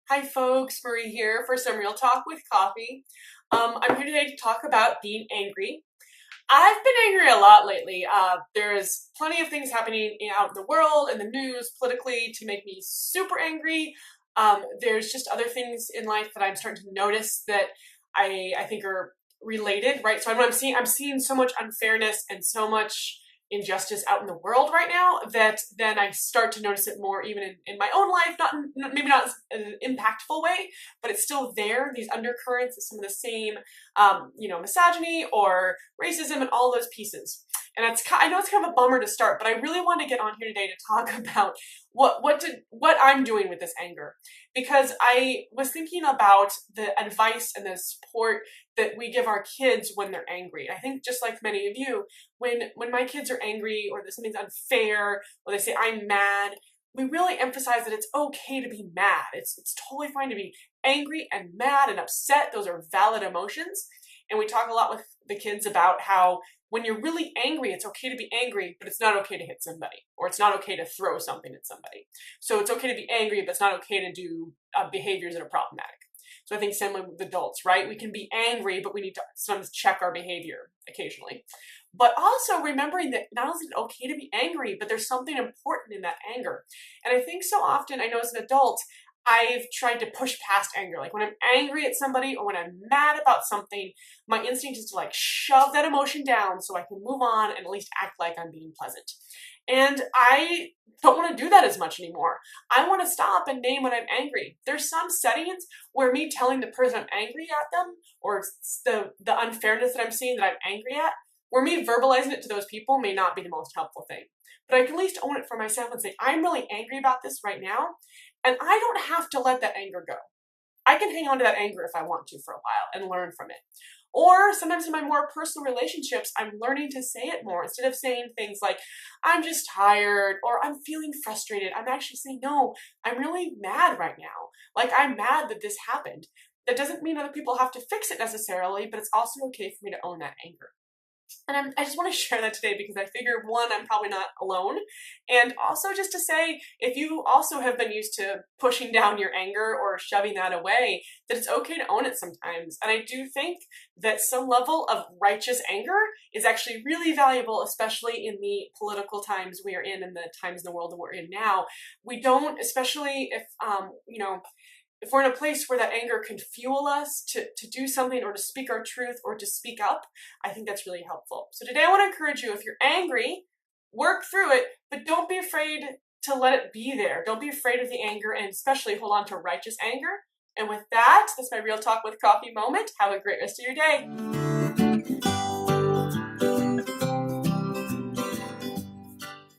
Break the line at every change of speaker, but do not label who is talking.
Hi folks, Marie here for some real talk with coffee. I'm here today to talk about being angry. I've been angry a lot lately. There's plenty of things happening out in the world, in the news, politically, to make me super angry. There's just other things in life that I'm starting to notice that I think are related, right? So I'm seeing so much unfairness and so much injustice out in the world right now that then I start to notice it more even in my own life, maybe not in an impactful way, but it's still there. These undercurrents of some of the same, misogyny or racism and all those pieces. And I know it's kind of a bummer to start, but I really want to get on here today to talk about what I'm doing with this anger, because I was thinking about the advice and the support that we give our kids when they're angry. I think just like many of you, when my kids are angry or that something's unfair or they say I'm mad, we really emphasize that it's okay to be mad. It's totally fine to be angry and mad and upset. Those are valid emotions. And we talk a lot with the kids about how when you're really angry, it's okay to be angry, but it's not okay to hit somebody, or it's not okay to throw something at somebody. So it's okay to be angry, but it's not okay to do behaviors that are problematic. So I think similar with adults, right? We can be angry, but we need to sometimes check our behavior occasionally. But also remembering that not only is it okay to be angry, but there's something important in that anger. And I think so often, I know as an adult, I've tried to push past anger. Like when I'm angry at somebody or when I'm mad about something, my instinct is to like shove that emotion down so I can move on and at least act like I'm being pleasant. And I don't want to do that as much anymore. I want to stop and name when I'm angry. There's some settings where me telling the person I'm angry at them, or the unfairness that I'm seeing that I'm angry at, where me verbalizing it to those people may not be the most helpful thing. But I can at least own it for myself and say, I'm really angry about this right now, and I don't have to let that anger go. I can hang on to that anger if I want to for a while and learn from it. Or sometimes in my more personal relationships, I'm learning to say it more. Instead of saying things like, I'm just tired, or I'm feeling frustrated, I'm actually saying, no, I'm really mad right now. Like, I'm mad that this happened. That doesn't mean other people have to fix it necessarily, but it's also okay for me to own that anger. And I just want to share that today because I figure, one, I'm probably not alone. And also just to say, if you also have been used to pushing down your anger or shoving that away, that it's okay to own it sometimes. And I do think that some level of righteous anger is actually really valuable, especially in the political times we are in and the times in the world that we're in now. We don't, especially if we're in a place where that anger can fuel us to do something or to speak our truth or to speak up, I think that's really helpful. So today I want to encourage you, if you're angry, work through it, but don't be afraid to let it be there. Don't be afraid of the anger, and especially hold on to righteous anger. And with that, that's my Real Talk with Coffee moment. Have a great rest of your day.